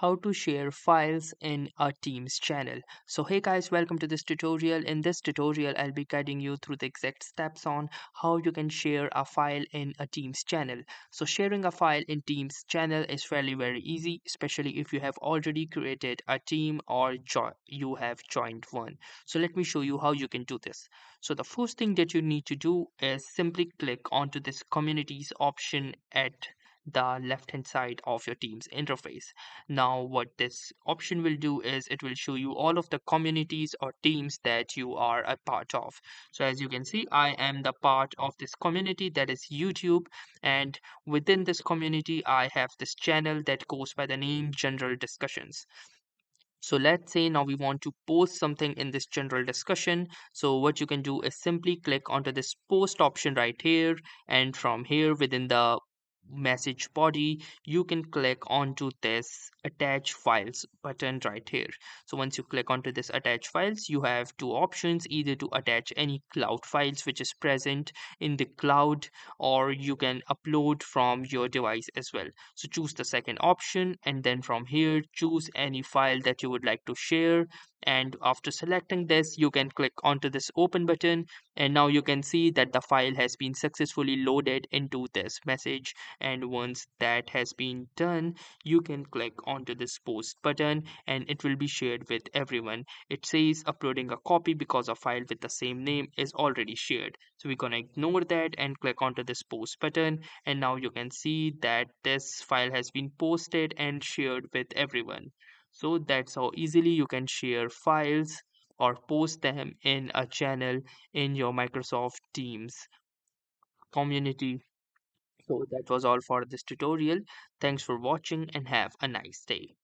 how to share files in a Teams channel. So hey guys, welcome to this tutorial. In this tutorial, I'll be guiding you through the exact steps on how you can share a file in a Teams channel. So sharing a file in Teams channel is fairly very easy, especially if you have already created a team or you have joined one. So let me show you how you can do this. So the first thing that you need to do is simply click onto this communities option at the left hand side of your Teams interface. Now what this option will do is it will show you all of the communities or teams that you are a part of. So as you can see, I am the part of this community, that is YouTube, and within this community I have this channel that goes by the name General Discussions. So let's say now we want to post something in this general discussion. So what you can do is simply click onto this post option right here, and from here within the message body you can click onto this attach files button right here. So once you click onto this attach files, you have two options: either to attach any cloud files which is present in the cloud, or you can upload from your device as well. So choose the second option, and then from here choose any file that you would like to share. And after selecting this, you can click onto this open button, and now you can see that the file has been successfully loaded into this message. And once that has been done, you can click onto this post button and it will be shared with everyone. It says uploading a copy because a file with the same name is already shared. So we're gonna ignore that and click onto this post button, and now you can see that this file has been posted and shared with everyone. So that's how easily you can share files or post them in a channel in your Microsoft Teams community. So that was all for this tutorial. Thanks for watching and have a nice day.